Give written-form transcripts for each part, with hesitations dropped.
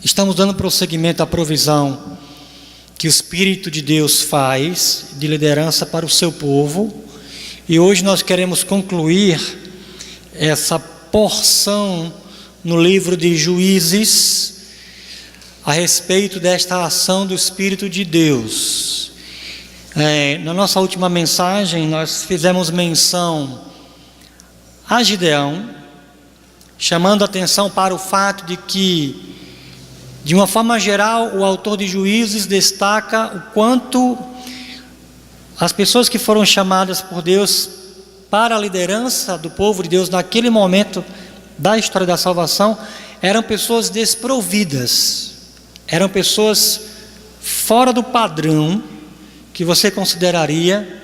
Estamos dando prosseguimento à provisão que o Espírito de Deus faz de liderança para o seu povo. E hoje nós queremos concluir essa porção no livro de Juízes a respeito desta ação do Espírito de Deus. Na nossa última mensagem nós fizemos menção a Gideão, chamando a atenção para o fato de que, de uma forma geral, o autor de Juízes destaca o quanto as pessoas que foram chamadas por Deus para a liderança do povo de Deus naquele momento da história da salvação eram pessoas desprovidas, eram pessoas fora do padrão que você consideraria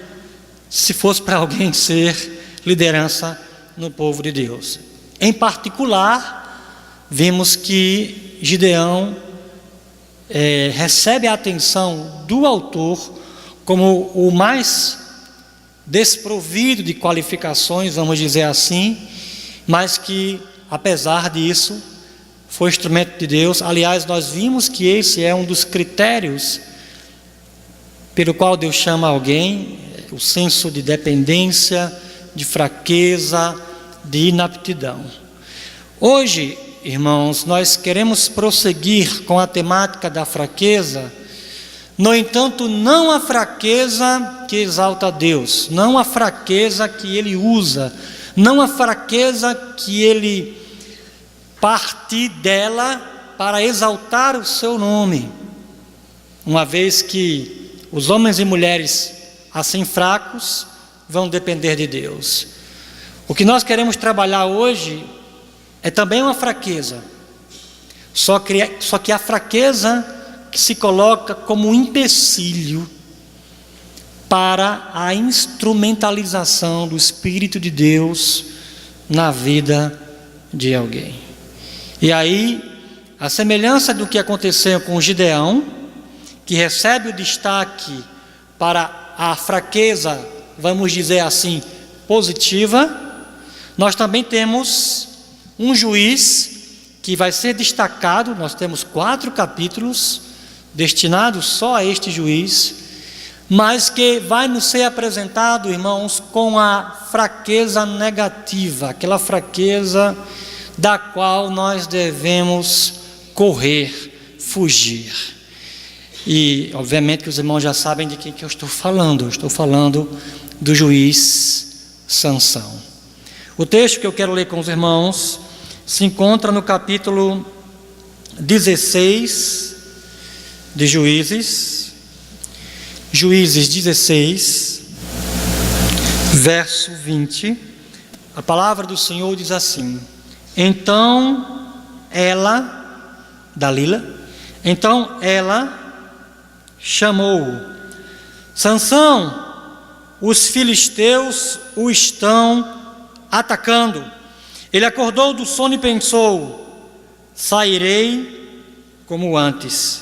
se fosse para alguém ser liderança no povo de Deus. Em particular, vimos que Gideão recebe a atenção do autor como o mais desprovido de qualificações, vamos dizer assim, mas que, apesar disso, foi instrumento de Deus. Aliás, nós vimos que esse é um dos critérios pelo qual Deus chama alguém, o senso de dependência, de fraqueza, de inaptidão. Hoje, irmãos, nós queremos prosseguir com a temática da fraqueza. No entanto, não a fraqueza que exalta a Deus, não a fraqueza que Ele usa, não a fraqueza que Ele parte dela para exaltar o seu nome, uma vez que os homens e mulheres assim fracos vão depender de Deus. O que nós queremos trabalhar hoje é também uma fraqueza, só que a fraqueza que se coloca como um empecilho para a instrumentalização do Espírito de Deus na vida de alguém. E aí, a semelhança do que aconteceu com Gideão, que recebe o destaque para a fraqueza, vamos dizer assim, positiva, nós também temos um juiz que vai ser destacado. Nós temos 4 capítulos destinados só a este juiz, mas que vai nos ser apresentado, irmãos, com a fraqueza negativa, aquela fraqueza da qual nós devemos correr, fugir. E obviamente que os irmãos já sabem de quem que eu estou falando. Eu estou falando do juiz Sansão. O texto que eu quero ler com os irmãos se encontra no capítulo 16 de Juízes, Juízes 16, verso 20. A palavra do Senhor diz assim: Então ela chamou: Sansão, os filisteus o estão atacando. Ele acordou do sono e pensou: sairei como antes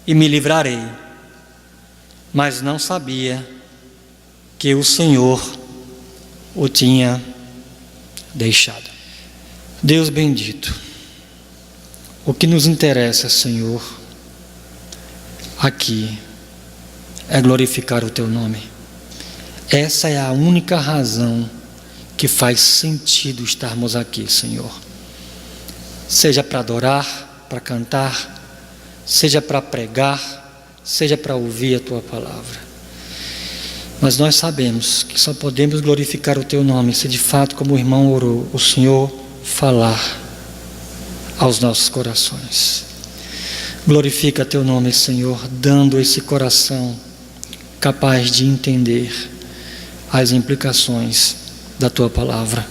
e me livrarei. Mas não sabia que o Senhor o tinha deixado. Deus bendito, o que nos interessa, Senhor, aqui é glorificar o Teu nome. Essa é a única razão que faz sentido estarmos aqui, Senhor. Seja para adorar, para cantar, seja para pregar, seja para ouvir a Tua palavra. Mas nós sabemos que só podemos glorificar o Teu nome se de fato, como o irmão orou, o Senhor falar aos nossos corações. Glorifica Teu nome, Senhor, dando esse coração capaz de entender as implicações da Tua palavra.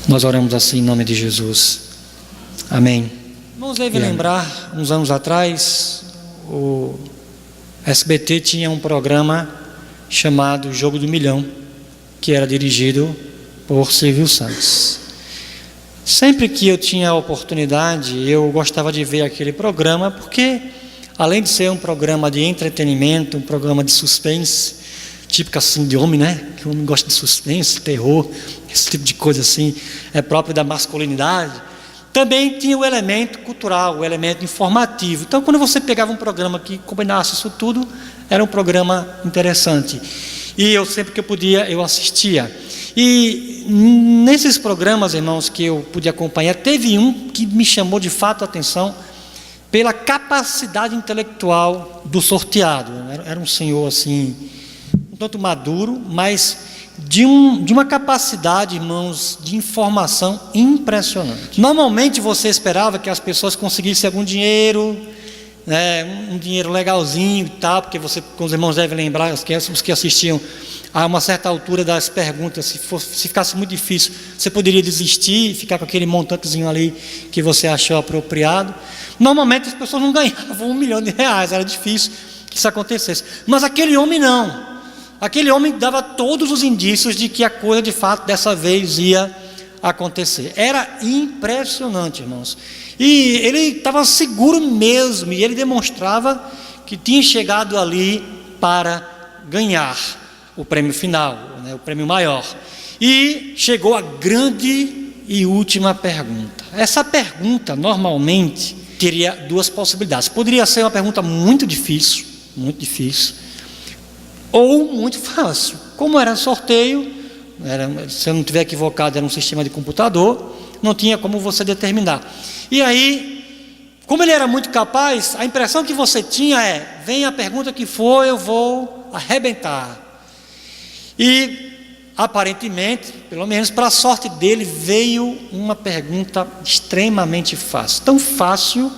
Nós oramos assim em nome de Jesus. Amém. Irmãos, deve lembrar, uns anos atrás, o SBT tinha um programa chamado Jogo do Milhão, que era dirigido por Silvio Santos. Sempre que eu tinha a oportunidade, eu gostava de ver aquele programa, porque além de ser um programa de entretenimento, um programa de suspense, típico assim de homem, né? Que o homem gosta de suspense, terror, esse tipo de coisa assim, é próprio da masculinidade. Também tinha o elemento cultural, o elemento informativo. Então, quando você pegava um programa que combinasse isso tudo, era um programa interessante. E eu, sempre que eu podia, eu assistia. E nesses programas, irmãos, que eu pude acompanhar, teve um que me chamou de fato a atenção pela capacidade intelectual do sorteado. Era um senhor assim, um tanto maduro, mas de uma capacidade, irmãos, de informação impressionante. Normalmente você esperava que as pessoas conseguissem algum dinheiro, né, um dinheiro legalzinho e tal, porque os irmãos devem lembrar, os que assistiam a uma certa altura das perguntas, se ficasse muito difícil, você poderia desistir e ficar com aquele montantezinho ali que você achou apropriado. Normalmente as pessoas não ganhavam R$1 milhão, era difícil que isso acontecesse. Mas aquele homem não. Aquele homem dava todos os indícios de que a coisa de fato dessa vez ia acontecer. Era impressionante, irmãos. E ele estava seguro mesmo, e ele demonstrava que tinha chegado ali para ganhar o prêmio final, né, o prêmio maior. E chegou a grande e última pergunta. Essa pergunta, normalmente, teria duas possibilidades. Poderia ser uma pergunta muito difícil, ou muito fácil. Como era sorteio, se eu não estiver equivocado, era um sistema de computador, não tinha como você determinar. E aí, como ele era muito capaz, a impressão que você tinha é: vem a pergunta que for, eu vou arrebentar. E aparentemente, pelo menos para a sorte dele, veio uma pergunta extremamente fácil, tão fácil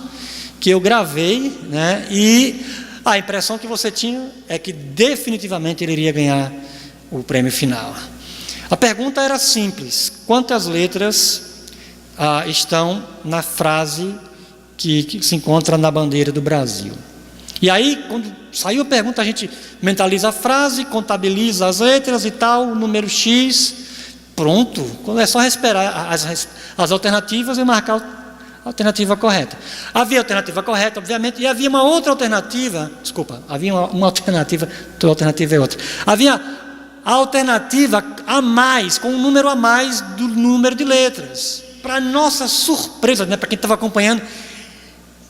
que eu gravei, né? E a impressão que você tinha é que definitivamente ele iria ganhar o prêmio final. A pergunta era simples: quantas letras estão na frase que se encontra na bandeira do Brasil? E aí, quando saiu a pergunta, a gente mentaliza a frase, contabiliza as letras e tal, o número X, pronto. Quando é só esperar as alternativas e marcar a alternativa correta. Havia alternativa correta, obviamente, e havia uma outra alternativa. Desculpa, havia uma alternativa, tua alternativa é outra. Havia a alternativa a mais, com um número a mais do número de letras. Para nossa surpresa, né, para quem estava acompanhando,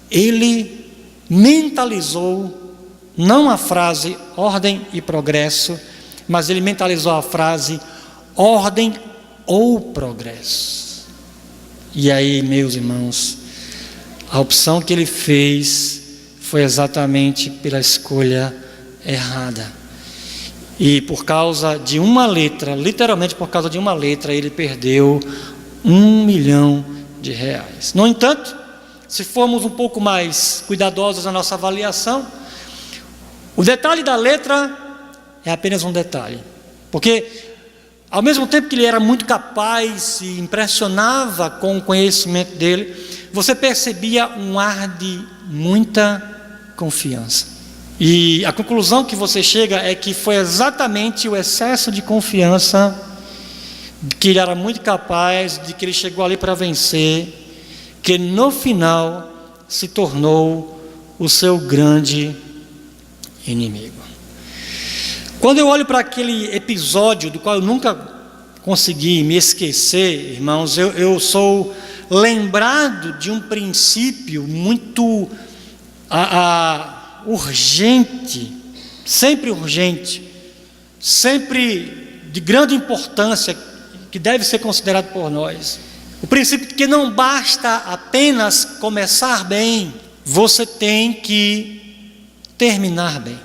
ele mentalizou não a frase ordem e progresso, mas ele mentalizou a frase ordem ou progresso. E aí, meus irmãos, a opção que ele fez foi exatamente pela escolha errada. E por causa de uma letra, literalmente por causa de uma letra, ele perdeu R$1 milhão. No entanto, se formos um pouco mais cuidadosos na nossa avaliação, o detalhe da letra é apenas um detalhe. Porque, ao mesmo tempo que ele era muito capaz e impressionava com o conhecimento dele, você percebia um ar de muita confiança. E a conclusão que você chega é que foi exatamente o excesso de confiança, de que ele era muito capaz, de que ele chegou ali para vencer, que no final se tornou o seu grande inimigo. Quando eu olho para aquele episódio, do qual eu nunca consegui me esquecer, irmãos, eu sou lembrado de um princípio muito urgente, sempre de grande importância, que deve ser considerado por nós. O princípio de que não basta apenas começar bem, você tem que terminar bem.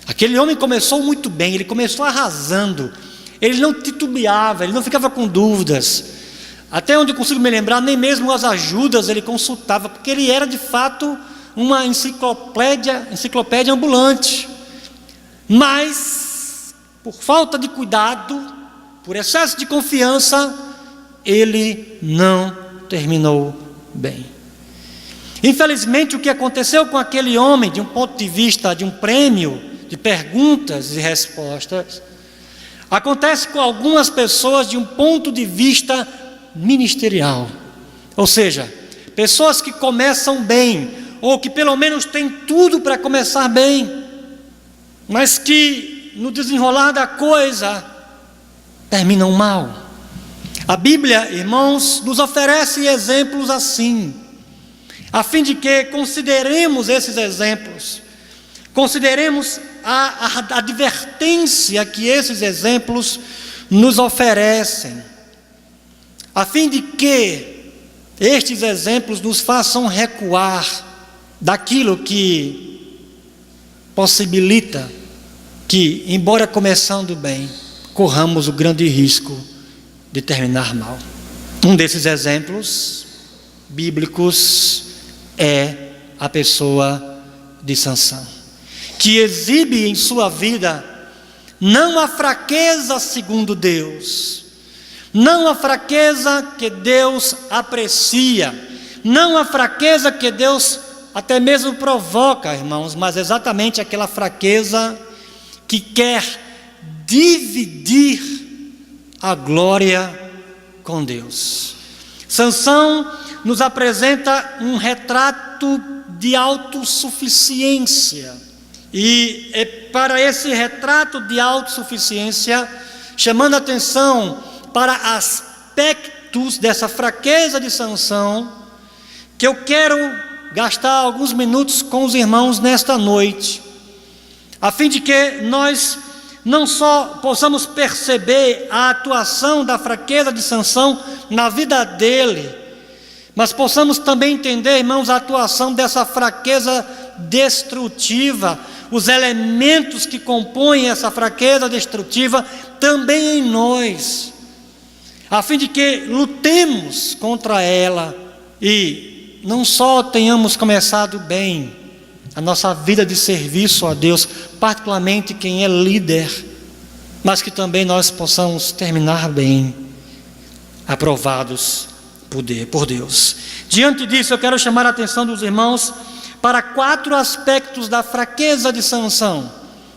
Aquele homem começou muito bem, ele começou arrasando, ele não titubeava, ele não ficava com dúvidas. Até onde eu consigo me lembrar, nem mesmo as ajudas ele consultava, porque ele era de fato uma enciclopédia ambulante. Mas, por falta de cuidado, por excesso de confiança, ele não terminou bem. Infelizmente, o que aconteceu com aquele homem, de um ponto de vista de um prêmio de perguntas e respostas, acontece com algumas pessoas de um ponto de vista ministerial. Ou seja, pessoas que começam bem, ou que pelo menos têm tudo para começar bem, mas que no desenrolar da coisa terminam mal. A Bíblia, irmãos, nos oferece exemplos assim, a fim de que consideremos esses exemplos, consideremos a advertência que esses exemplos nos oferecem, a fim de que estes exemplos nos façam recuar daquilo que possibilita que, embora começando bem, corramos o grande risco de terminar mal. Um desses exemplos bíblicos é a pessoa de Sansão, que exibe em sua vida não a fraqueza segundo Deus, não a fraqueza que Deus aprecia, não a fraqueza que Deus até mesmo provoca, irmãos, mas exatamente aquela fraqueza que quer dividir a glória com Deus. Sansão nos apresenta um retrato de autossuficiência, e é para esse retrato de autossuficiência, chamando a atenção para aspectos dessa fraqueza de Sansão, que eu quero gastar alguns minutos com os irmãos nesta noite, a fim de que nós não só possamos perceber a atuação da fraqueza de Sansão na vida dele, mas possamos também entender, irmãos, a atuação dessa fraqueza destrutiva, os elementos que compõem essa fraqueza destrutiva também em nós, a fim de que lutemos contra ela e não só tenhamos começado bem a nossa vida de serviço a Deus, particularmente quem é líder, mas que também nós possamos terminar bem, aprovados por Deus. Diante disso, eu quero chamar a atenção dos irmãos para 4 aspectos da fraqueza de Sansão.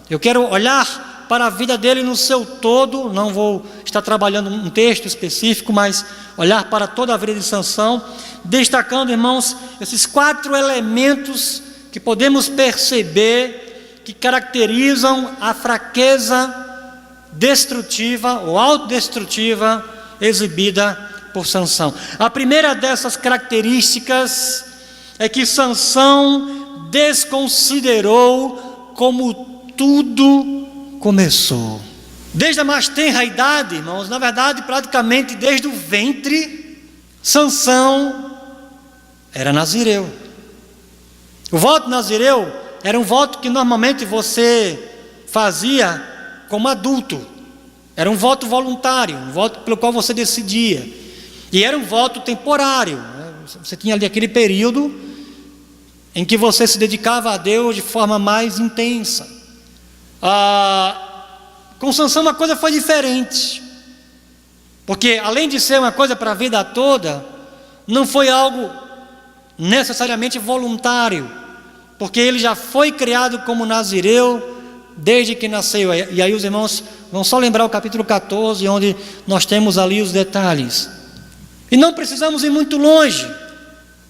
Eu quero olhar para a vida dele no seu todo, não vou estar trabalhando um texto específico, mas olhar para toda a vida de Sansão, destacando, irmãos, esses 4 elementos que podemos perceber que caracterizam a fraqueza destrutiva ou autodestrutiva exibida por Sansão. A primeira dessas características é que Sansão desconsiderou como tudo começou. Desde a mais tenra idade, irmãos, na verdade, praticamente desde o ventre, Sansão era nazireu. O voto nazireu era um voto que normalmente você fazia como adulto. Era um voto voluntário, um voto pelo qual você decidia. E era um voto temporário, né? Você tinha ali aquele período em que você se dedicava a Deus de forma mais intensa. Com Sansão a coisa foi diferente, porque além de ser uma coisa para a vida toda, não foi algo necessariamente voluntário, porque ele já foi criado como nazireu desde que nasceu. E aí os irmãos vão só lembrar o capítulo 14, onde nós temos ali os detalhes. E não precisamos ir muito longe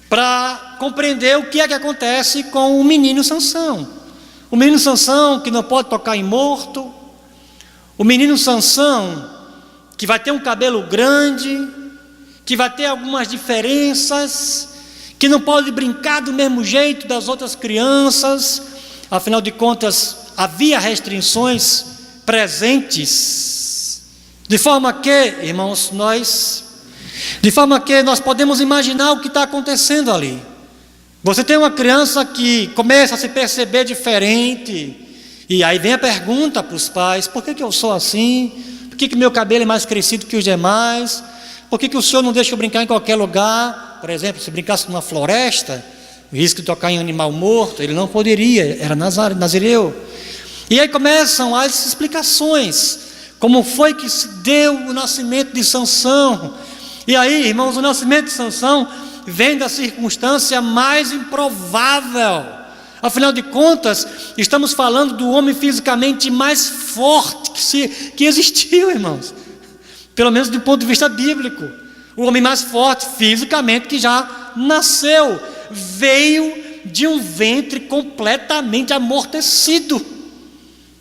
para compreender o que é que acontece com o menino Sansão. O menino Sansão que não pode tocar em morto, o menino Sansão que vai ter um cabelo grande, que vai ter algumas diferenças, que não pode brincar do mesmo jeito das outras crianças. Afinal de contas, havia restrições presentes, de forma que, irmãos, nós podemos imaginar o que está acontecendo ali. Você tem uma criança que começa a se perceber diferente, e aí vem a pergunta para os pais: por que eu sou assim? Por que meu cabelo é mais crescido que os demais? Por que o senhor não deixa eu brincar em qualquer lugar? Por exemplo, se brincasse numa floresta, o risco de tocar em animal morto, ele não poderia, era nazireu. E aí começam as explicações, como foi que se deu o nascimento de Sansão. E aí, irmãos, o nascimento de Sansão vem da circunstância mais improvável. Afinal de contas, estamos falando do homem fisicamente mais forte que existiu, irmãos. Pelo menos do ponto de vista bíblico. O homem mais forte fisicamente que já nasceu, veio de um ventre completamente amortecido,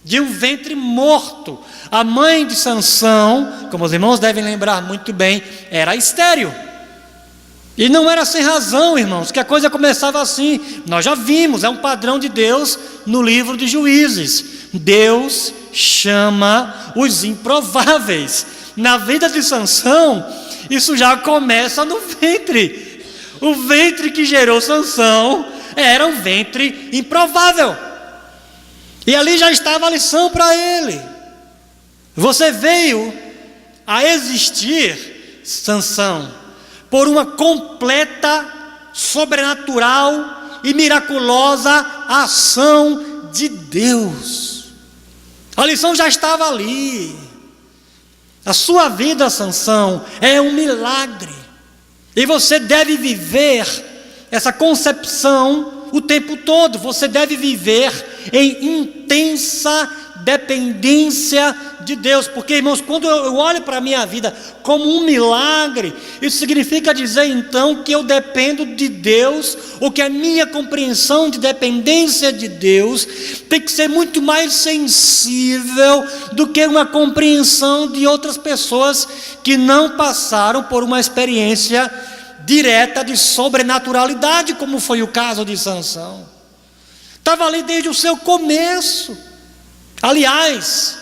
de um ventre morto, A mãe de Sansão, como os irmãos devem lembrar muito bem, era estéril. E não era sem razão, irmãos, que a coisa começava assim. Nós já vimos, é um padrão de Deus no livro de Juízes. Deus chama os improváveis. Na vida de Sansão, isso já começa no ventre. O ventre que gerou Sansão era um ventre improvável. E ali já estava a lição para ele. Você veio a existir, Sansão, por uma completa, sobrenatural e miraculosa ação de Deus. A lição já estava ali. A sua vida, Sansão, é um milagre. E você deve viver essa concepção o tempo todo. Você deve viver em intensa dependência de Deus. Porque, irmãos, quando eu olho para a minha vida como um milagre, isso significa dizer então que eu dependo de Deus, ou que a minha compreensão de dependência de Deus tem que ser muito mais sensível do que uma compreensão de outras pessoas que não passaram por uma experiência direta de sobrenaturalidade, como foi o caso de Sansão. Estava ali desde o seu começo. Aliás,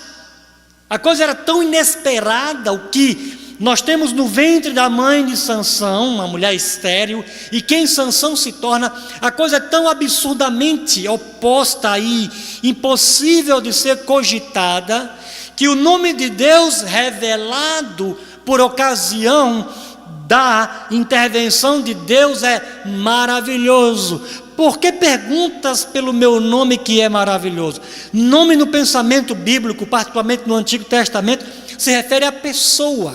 a coisa era tão inesperada, o que nós temos no ventre da mãe de Sansão, uma mulher estéril, e quem Sansão se torna, a coisa é tão absurdamente oposta e impossível de ser cogitada, que o nome de Deus revelado por ocasião da intervenção de Deus é maravilhoso. Por que perguntas pelo meu nome que é maravilhoso? Nome no pensamento bíblico, particularmente no Antigo Testamento, se refere à pessoa,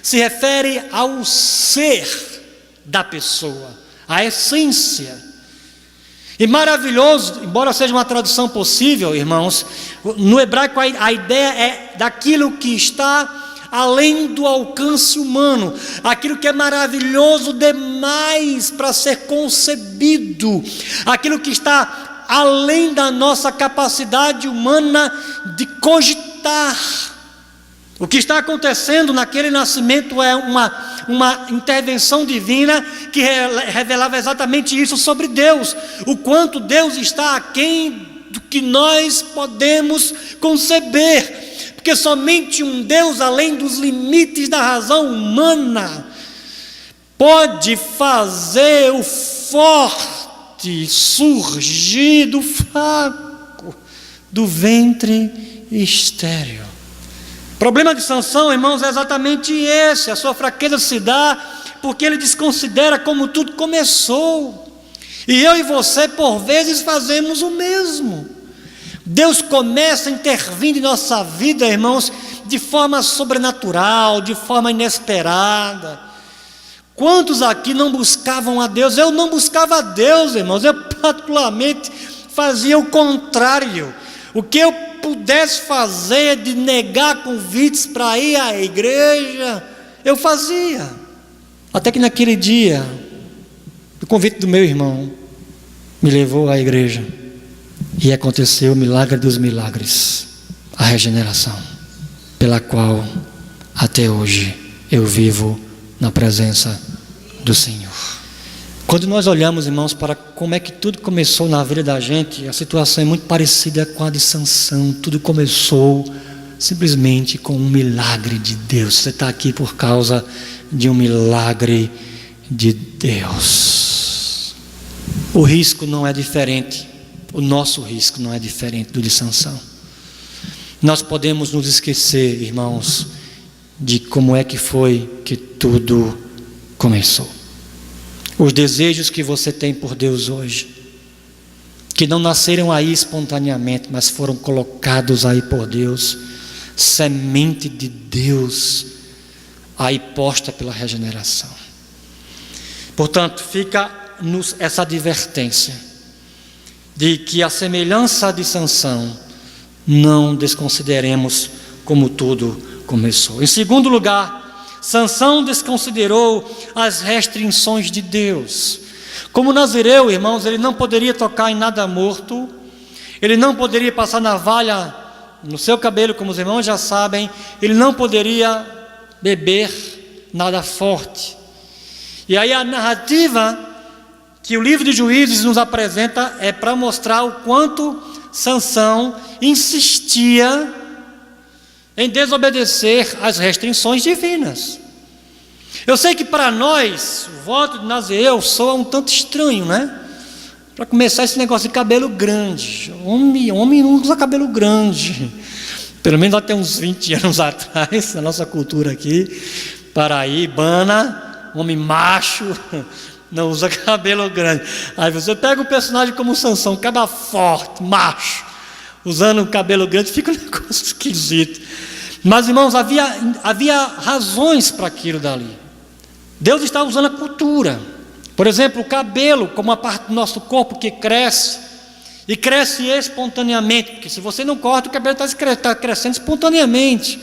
se refere ao ser da pessoa, à essência. E maravilhoso, embora seja uma tradução possível, irmãos, no hebraico a ideia é daquilo que está além do alcance humano, aquilo que é maravilhoso demais para ser concebido, aquilo que está além da nossa capacidade humana de cogitar. O que está acontecendo naquele nascimento é uma intervenção divina que revelava exatamente isso sobre Deus, o quanto Deus está aquém do que nós podemos conceber. Porque somente um Deus, além dos limites da razão humana, pode fazer o forte surgir do fraco, do ventre estéril. O problema de Sansão, irmãos, é exatamente esse. A sua fraqueza se dá porque ele desconsidera como tudo começou. E eu e você, por vezes, fazemos o mesmo. Deus começa intervindo em nossa vida, irmãos, de forma sobrenatural, de forma inesperada. Quantos aqui não buscavam a Deus? Eu não buscava a Deus, irmãos. Eu particularmente fazia o contrário. O que eu pudesse fazer de negar convites para ir à igreja, eu fazia. Até que naquele dia, o convite do meu irmão me levou à igreja. E aconteceu o milagre dos milagres, a regeneração, pela qual até hoje eu vivo na presença do Senhor. Quando nós olhamos, irmãos, para como é que tudo começou na vida da gente, a situação é muito parecida com a de Sansão. Tudo começou simplesmente com um milagre de Deus. Você está aqui por causa de um milagre de Deus. O risco não é diferente. O nosso risco não é diferente do de Sansão. Nós podemos nos esquecer, irmãos, de como é que foi que tudo começou. Os desejos que você tem por Deus hoje, que não nasceram aí espontaneamente, mas foram colocados aí por Deus, semente de Deus, aí posta pela regeneração. Portanto, fica-nos essa advertência, de que a semelhança de Sansão, não desconsideremos como tudo começou. Em segundo lugar, Sansão desconsiderou as restrições de Deus. Como nazireu, irmãos, ele não poderia tocar em nada morto, ele não poderia passar navalha no seu cabelo, como os irmãos já sabem, ele não poderia beber nada forte. E aí a narrativa que o livro de Juízes nos apresenta é para mostrar o quanto Sansão insistia em desobedecer às restrições divinas. Eu sei que para nós, o voto de Nazireu soa um tanto estranho, né? Para começar, esse negócio de cabelo grande. Homem não usa cabelo grande. Pelo menos até uns 20 anos atrás, na nossa cultura aqui, paraibana, homem macho, não usa cabelo grande. Aí você pega um personagem como Sansão, cara forte, macho, usando cabelo grande, fica um negócio esquisito. Mas, irmãos, havia razões para aquilo dali. Deus está usando a cultura. Por exemplo, o cabelo, como uma parte do nosso corpo que cresce, e cresce espontaneamente, porque se você não corta, o cabelo está crescendo espontaneamente.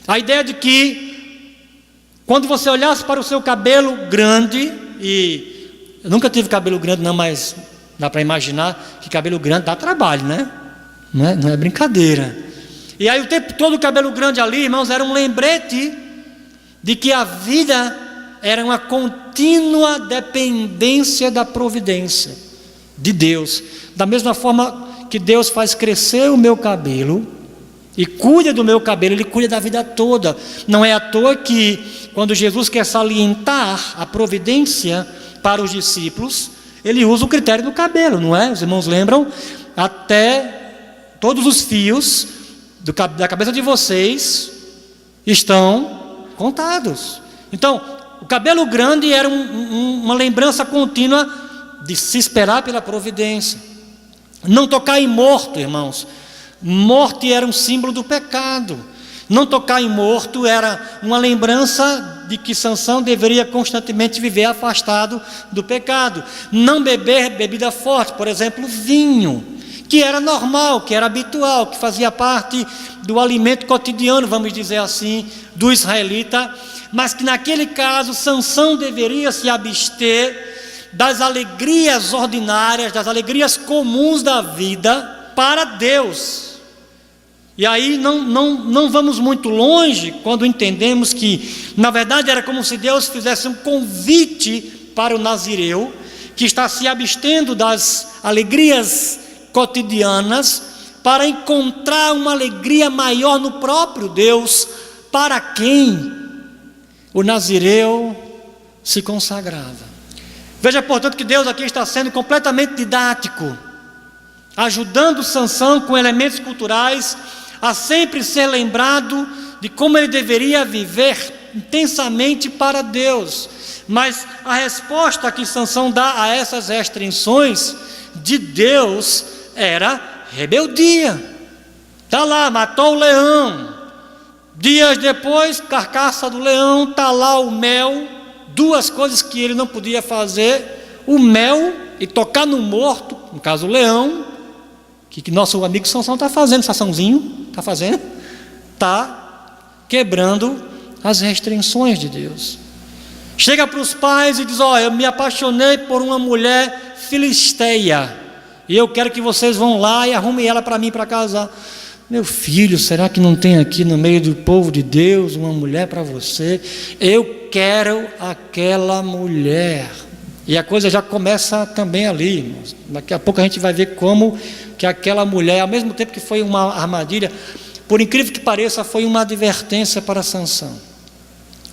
A ideia de que, quando você olhasse para o seu cabelo grande, e eu nunca tive cabelo grande não, mas dá para imaginar que cabelo grande dá trabalho, né? Não é brincadeira. E aí o tempo todo o cabelo grande ali, irmãos, era um lembrete de que a vida era uma contínua dependência da providência de Deus. Da mesma forma que Deus faz crescer o meu cabelo e cuida do meu cabelo, Ele cuida da vida toda. Não é à toa que, quando Jesus quer salientar a providência para os discípulos, Ele usa o critério do cabelo, não é? Os irmãos lembram? Até todos os fios da cabeça de vocês estão contados. Então, o cabelo grande era uma lembrança contínua de se esperar pela providência. Não tocar em morto, irmãos. Morte era um símbolo do pecado. Não tocar em morto era uma lembrança de que Sansão deveria constantemente viver afastado do pecado. Não beber bebida forte, por exemplo, vinho, que era normal, que era habitual, que fazia parte do alimento cotidiano, vamos dizer assim, do israelita, mas que naquele caso Sansão deveria se abster das alegrias ordinárias, das alegrias comuns da vida para Deus. E aí não vamos muito longe quando entendemos que, na verdade, era como se Deus fizesse um convite para o nazireu, que está se abstendo das alegrias cotidianas, para encontrar uma alegria maior no próprio Deus, para quem o nazireu se consagrava. Veja, portanto, que Deus aqui está sendo completamente didático, ajudando Sansão com elementos culturais a sempre ser lembrado de como ele deveria viver intensamente para Deus. Mas a resposta que Sansão dá a essas restrições de Deus era rebeldia. Está lá, matou o leão. Dias depois, carcaça do leão, está lá o mel. Duas coisas que ele não podia fazer: o mel e tocar no morto, no caso o leão, que nosso amigo Sansão está fazendo, Sansãozinho está fazendo, está quebrando as restrições de Deus. Chega para os pais e diz: ó, eu me apaixonei por uma mulher filisteia, e eu quero que vocês vão lá e arrumem ela para mim para casar. Meu filho, será que não tem aqui no meio do povo de Deus uma mulher para você? Eu quero aquela mulher. E a coisa já começa também ali, irmãos. Daqui a pouco a gente vai ver como que aquela mulher, ao mesmo tempo que foi uma armadilha, por incrível que pareça, foi uma advertência para Sansão.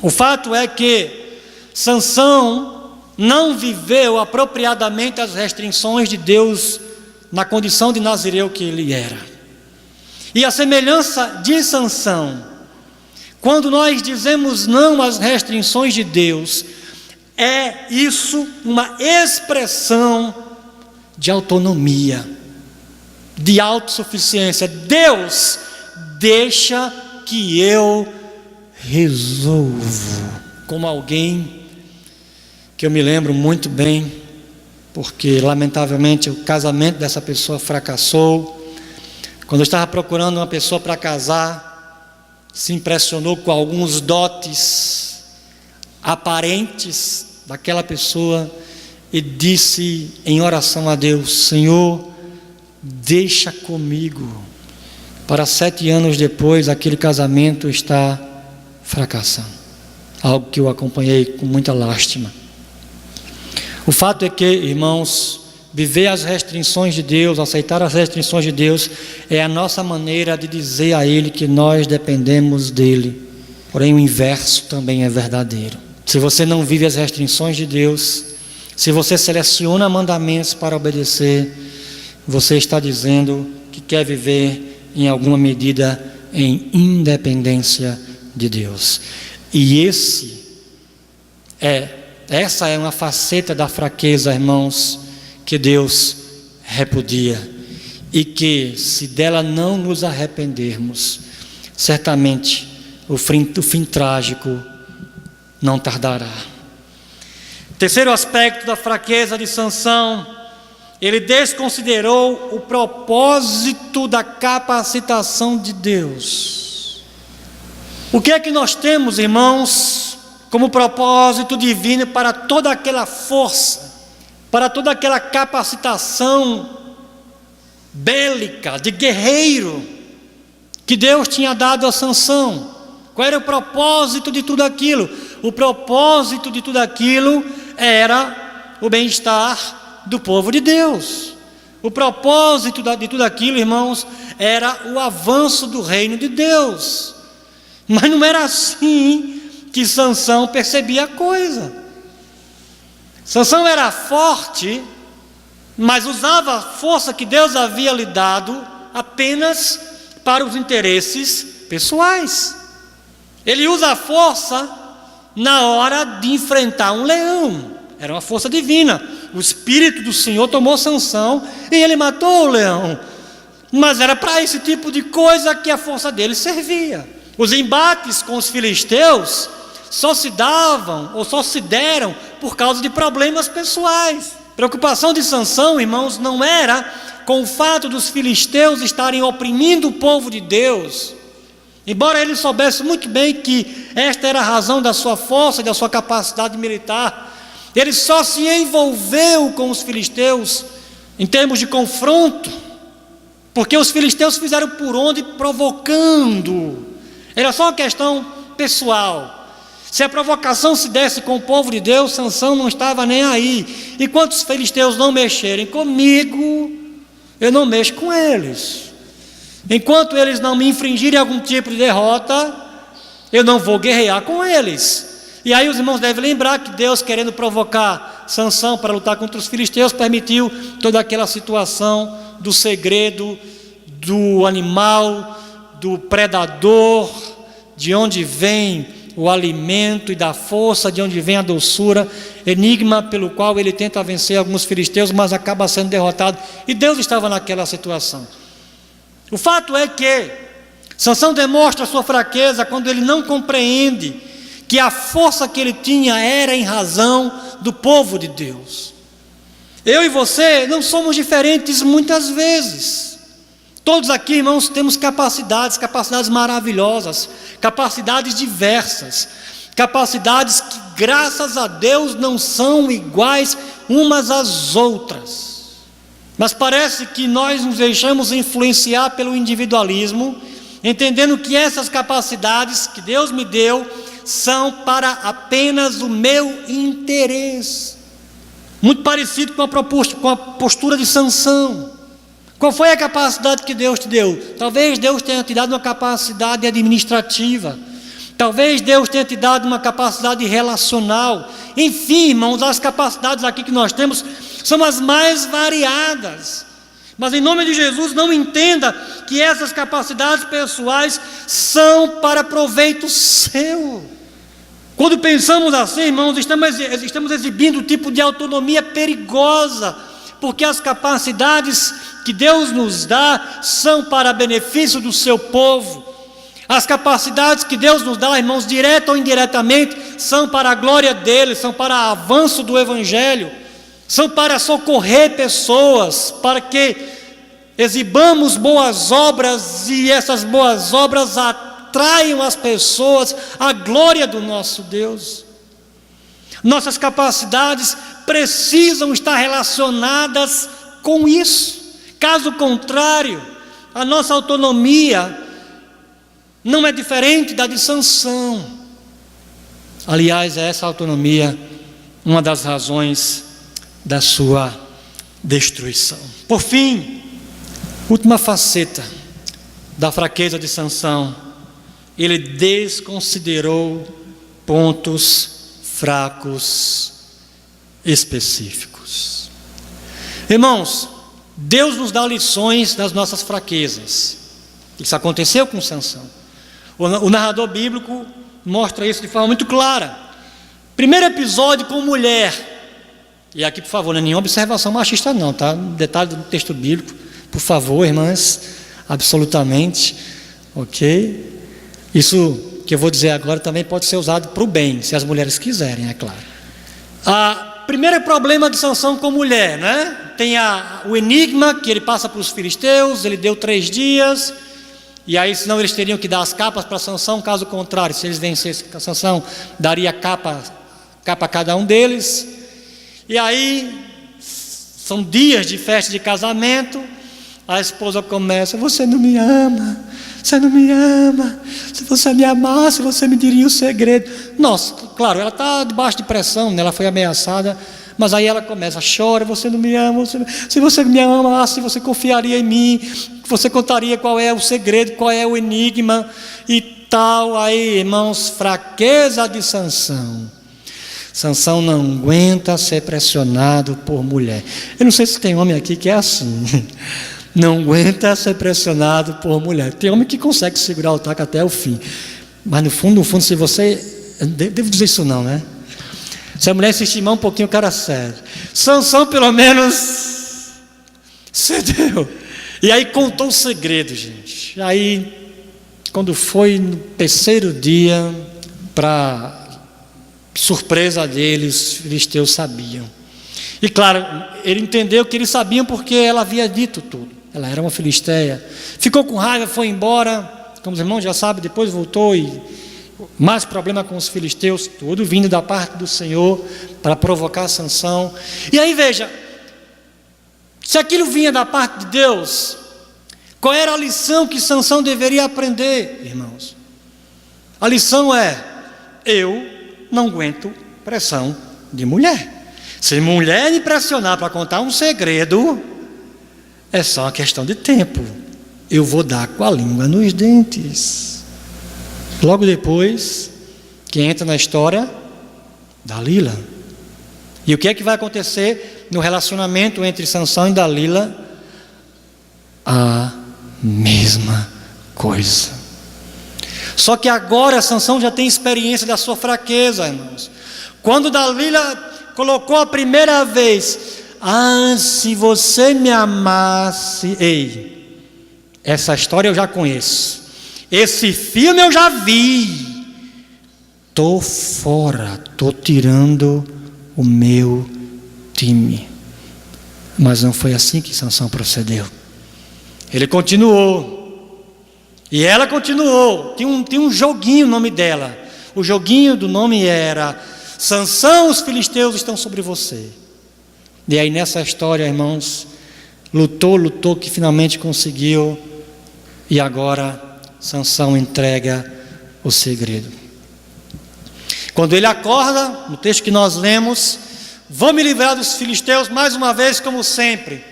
O fato é que Sansão não viveu apropriadamente as restrições de Deus na condição de nazireu que ele era. E a semelhança de Sansão, quando nós dizemos não às restrições de Deus, é isso uma expressão de autonomia, de autossuficiência. Deus, deixa que eu resolvo. Como alguém que eu me lembro muito bem, porque lamentavelmente o casamento dessa pessoa fracassou. Quando eu estava procurando uma pessoa para casar, se impressionou com alguns dotes aparentes daquela pessoa e disse em oração a Deus: Senhor, deixa comigo, para 7 anos depois aquele casamento estar fracassando. Algo que eu acompanhei com muita lástima. O fato é que, irmãos, viver as restrições de Deus, aceitar as restrições de Deus, é a nossa maneira de dizer a Ele que nós dependemos dEle. Porém, o inverso também é verdadeiro. Se você não vive as restrições de Deus, se você seleciona mandamentos para obedecer, você está dizendo que quer viver, em alguma medida, em independência de Deus. E essa é uma faceta da fraqueza, irmãos, que Deus repudia, e que, se dela não nos arrependermos, certamente o fim trágico não tardará. Terceiro aspecto da fraqueza de Sansão: ele desconsiderou o propósito da capacitação de Deus. O que é que nós temos, irmãos, como propósito divino para toda aquela força, para toda aquela capacitação bélica, de guerreiro, que Deus tinha dado a Sansão? Qual era o propósito de tudo aquilo? O propósito de tudo aquilo era o bem-estar do povo de Deus. O propósito de tudo aquilo, irmãos, era o avanço do reino de Deus. Mas não era assim que Sansão percebia a coisa. Sansão era forte, mas usava a força que Deus havia lhe dado apenas para os interesses pessoais. Ele usa a força na hora de enfrentar um leão. Era uma força divina. O Espírito do Senhor tomou Sansão e ele matou o leão. Mas era para esse tipo de coisa que a força dele servia. Os embates com os filisteus só se davam ou só se deram por causa de problemas pessoais. A preocupação de Sansão, irmãos, não era com o fato dos filisteus estarem oprimindo o povo de Deus. Embora ele soubesse muito bem que esta era a razão da sua força e da sua capacidade militar, ele só se envolveu com os filisteus em termos de confronto, porque os filisteus fizeram por onde, provocando. Era só uma questão pessoal. Se a provocação se desse com o povo de Deus, Sansão não estava nem aí. Enquanto os filisteus não mexerem comigo, eu não mexo com eles. Enquanto eles não me infringirem algum tipo de derrota, eu não vou guerrear com eles. E aí os irmãos devem lembrar que Deus, querendo provocar Sansão para lutar contra os filisteus, permitiu toda aquela situação do segredo, do animal, do predador, de onde vem o alimento e da força, de onde vem a doçura, enigma pelo qual ele tenta vencer alguns filisteus, mas acaba sendo derrotado. E Deus estava naquela situação. O fato é que Sansão demonstra a sua fraqueza quando ele não compreende que a força que ele tinha era em razão do povo de Deus. Eu e você não somos diferentes muitas vezes. Todos aqui, irmãos, temos capacidades maravilhosas, capacidades diversas, capacidades que, graças a Deus, não são iguais umas às outras. Mas parece que nós nos deixamos influenciar pelo individualismo, entendendo que essas capacidades que Deus me deu são para apenas o meu interesse. Muito parecido com a postura de Sansão. Qual foi a capacidade que Deus te deu? Talvez Deus tenha te dado uma capacidade administrativa. Talvez Deus tenha te dado uma capacidade relacional. Enfim, irmãos, as capacidades aqui que nós temos são as mais variadas. Mas em nome de Jesus, não entenda que essas capacidades pessoais são para proveito seu. Quando pensamos assim, irmãos, estamos exibindo um tipo de autonomia perigosa, porque as capacidades que Deus nos dá são para benefício do seu povo. As capacidades que Deus nos dá, irmãos, direta ou indiretamente, são para a glória dele, são para o avanço do Evangelho, são para socorrer pessoas, para que exibamos boas obras e essas boas obras atraiam as pessoas à glória do nosso Deus. Nossas capacidades precisam estar relacionadas com isso. Caso contrário, a nossa autonomia não é diferente da de Sansão. Aliás, é essa autonomia uma das razões da sua destruição. Por fim, última faceta da fraqueza de Sansão: ele desconsiderou pontos fracos específicos. Irmãos, Deus nos dá lições das nossas fraquezas. Isso aconteceu com Sansão. O narrador bíblico mostra isso de forma muito clara. Primeiro episódio com mulher. E aqui, por favor, não é nenhuma observação machista não, tá? Detalhe do texto bíblico, por favor, irmãs, absolutamente, ok? Isso que eu vou dizer agora também pode ser usado para o bem, se as mulheres quiserem, é claro. Primeiro problema de Sansão com mulher, né? Tem o enigma que ele passa para os filisteus, ele deu 3 dias, e aí senão eles teriam que dar as capas para Sansão, caso contrário, se eles vencessem, Sansão daria capa a cada um deles. E aí, são dias de festa de casamento, a esposa começa: você não me ama, você não me ama, se você me amasse, você me diria o segredo. Nossa, claro, ela está debaixo de pressão, né? Ela foi ameaçada, mas aí ela começa: chora, você não me ama, se você me amasse, você confiaria em mim, você contaria qual é o segredo, qual é o enigma e tal. Aí, irmãos, fraqueza de Sansão. Sansão não aguenta ser pressionado por mulher. Eu não sei se tem homem aqui que é assim. Não aguenta ser pressionado por mulher. Tem homem que consegue segurar o taco até o fim. Mas no fundo, se você... Devo dizer isso não, né? Se a mulher se estimar um pouquinho, o cara cede. Sansão pelo menos cedeu. E aí contou o segredo, gente. Aí, quando foi no 3º dia, para surpresa deles, os filisteus sabiam. E claro, ele entendeu que eles sabiam porque ela havia dito tudo. Ela era uma filisteia. Ficou com raiva, foi embora. Como os irmãos já sabem, depois voltou e mais problema com os filisteus, tudo vindo da parte do Senhor para provocar Sansão. E aí veja, se aquilo vinha da parte de Deus, qual era a lição que Sansão deveria aprender, irmãos? A lição é: eu não aguento pressão de mulher. Se mulher me pressionar para contar um segredo, é só uma questão de tempo. Eu vou dar com a língua nos dentes. Logo depois, quem entra na história? Dalila. E o que é que vai acontecer no relacionamento entre Sansão e Dalila? A mesma coisa. Só que agora Sansão já tem experiência da sua fraqueza, irmãos. Quando Dalila colocou a primeira vez: se você me amasse... Ei, essa história eu já conheço, esse filme eu já vi. Estou fora, estou tirando o meu time. Mas não foi assim que Sansão procedeu. Ele continuou. E ela continuou. Tinha um joguinho, o nome dela. O joguinho do nome era: Sansão, os filisteus estão sobre você. E aí nessa história, irmãos, lutou, que finalmente conseguiu. E agora Sansão entrega o segredo. Quando ele acorda, no texto que nós lemos: vou me livrar dos filisteus mais uma vez, como sempre.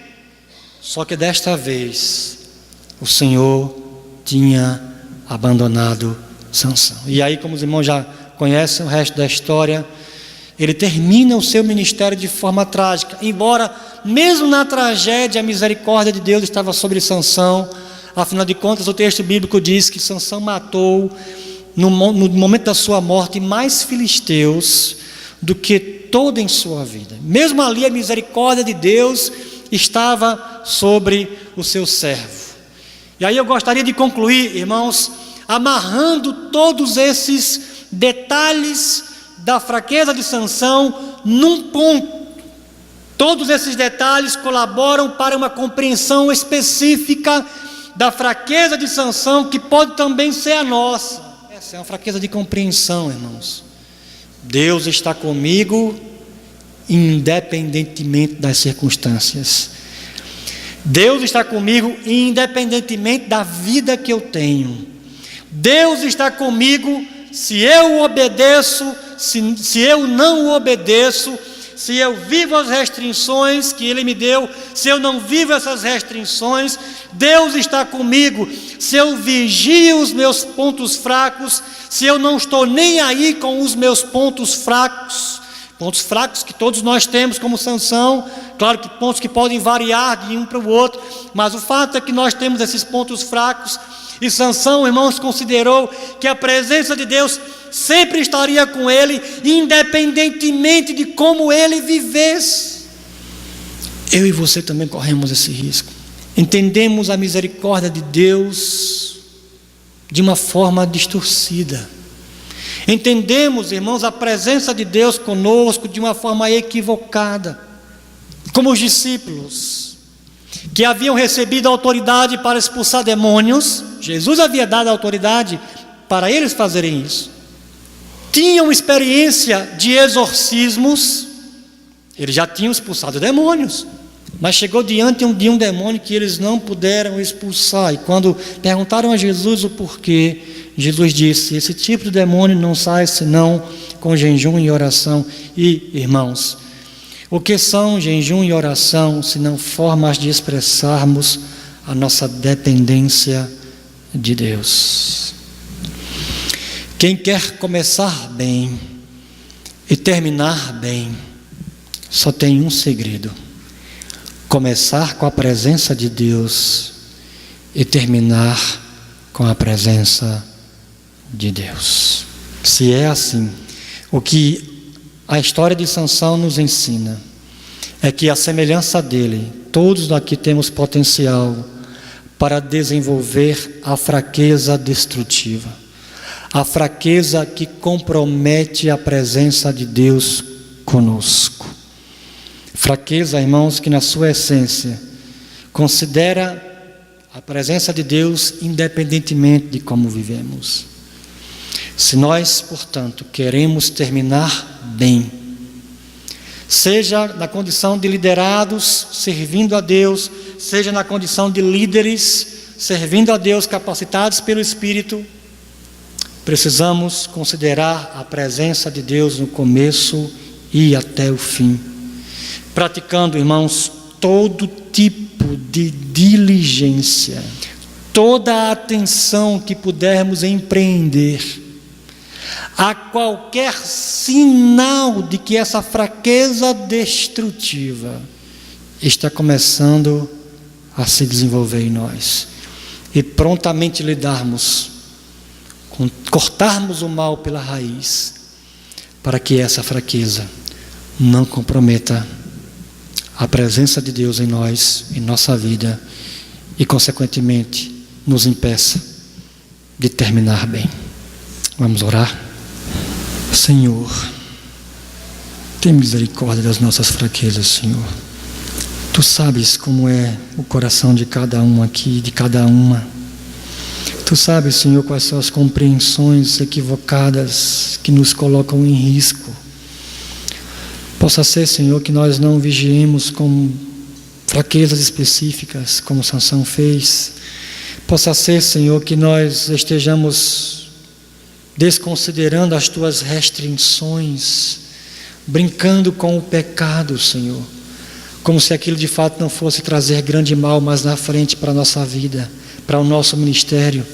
Só que desta vez o Senhor tinha abandonado Sansão. E aí, como os irmãos já conhecem o resto da história, ele termina o seu ministério de forma trágica. Embora, mesmo na tragédia, a misericórdia de Deus estava sobre Sansão. Afinal de contas, o texto bíblico diz que Sansão matou, no momento da sua morte, mais filisteus do que toda em sua vida. Mesmo ali, a misericórdia de Deus estava sobre o seu servo. E aí eu gostaria de concluir, irmãos, amarrando todos esses detalhes da fraqueza de Sansão num ponto. Todos esses detalhes colaboram para uma compreensão específica da fraqueza de Sansão, que pode também ser a nossa. Essa é uma fraqueza de compreensão, irmãos. Deus está comigo, independentemente das circunstâncias. Deus está comigo independentemente da vida que eu tenho. Deus está comigo se eu obedeço, se eu não obedeço, se eu vivo as restrições que Ele me deu, se eu não vivo essas restrições. Deus está comigo se eu vigio os meus pontos fracos, se eu não estou nem aí com os meus pontos fracos que todos nós temos como Sansão. Claro que pontos que podem variar de um para o outro, mas o fato é que nós temos esses pontos fracos. E Sansão, irmãos, considerou que a presença de Deus sempre estaria com ele, independentemente de como ele vivesse. Eu e você também corremos esse risco. Entendemos a misericórdia de Deus de uma forma distorcida. Entendemos, irmãos, a presença de Deus conosco de uma forma equivocada. Como os discípulos que haviam recebido autoridade para expulsar demônios, Jesus havia dado autoridade para eles fazerem isso. Tinham experiência de exorcismos, eles já tinham expulsado demônios, mas chegou diante de um demônio que eles não puderam expulsar. E quando perguntaram a Jesus o porquê, Jesus disse: esse tipo de demônio não sai senão com jejum e oração. E, irmãos, o que são jejum e oração se não formas de expressarmos a nossa dependência de Deus? Quem quer começar bem e terminar bem, só tem um segredo: começar com a presença de Deus e terminar com a presença de Deus. Se é assim, o que a história de Sansão nos ensina é que, a semelhança dele, todos aqui temos potencial para desenvolver a fraqueza destrutiva, a fraqueza que compromete a presença de Deus conosco. Fraqueza, irmãos, que na sua essência considera a presença de Deus independentemente de como vivemos. Se nós, portanto, queremos terminar bem, seja na condição de liderados servindo a Deus, seja na condição de líderes servindo a Deus, capacitados pelo Espírito, precisamos considerar a presença de Deus no começo e até o fim, praticando, irmãos, todo tipo de diligência, toda a atenção que pudermos empreender a qualquer sinal de que essa fraqueza destrutiva está começando a se desenvolver em nós, e prontamente lidarmos, cortarmos o mal pela raiz, para que essa fraqueza não comprometa a presença de Deus em nós, em nossa vida, e consequentemente nos impeça de terminar bem. Vamos orar? Senhor, tem misericórdia das nossas fraquezas, Senhor. Tu sabes como é o coração de cada um aqui, de cada uma. Tu sabes, Senhor, quais são as compreensões equivocadas que nos colocam em risco. Possa ser, Senhor, que nós não vigiemos com fraquezas específicas, como Sansão fez. Possa ser, Senhor, que nós estejamos desconsiderando as tuas restrições, brincando com o pecado, Senhor, como se aquilo de fato não fosse trazer grande mal mais na frente para a nossa vida, para o nosso ministério,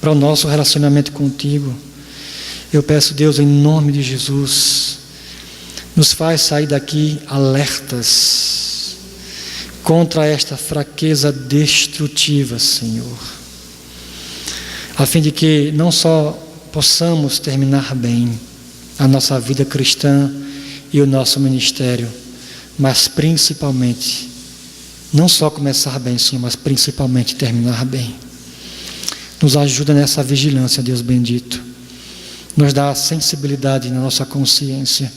para o nosso relacionamento contigo. Eu peço, Deus, em nome de Jesus, nos faz sair daqui alertas contra esta fraqueza destrutiva, Senhor, a fim de que não só possamos terminar bem a nossa vida cristã e o nosso ministério, mas principalmente, não só começar bem, Senhor, mas principalmente terminar bem. Nos ajuda nessa vigilância, Deus bendito. Nos dá a sensibilidade na nossa consciência.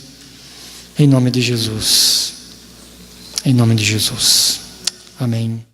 Em nome de Jesus. Em nome de Jesus. Amém.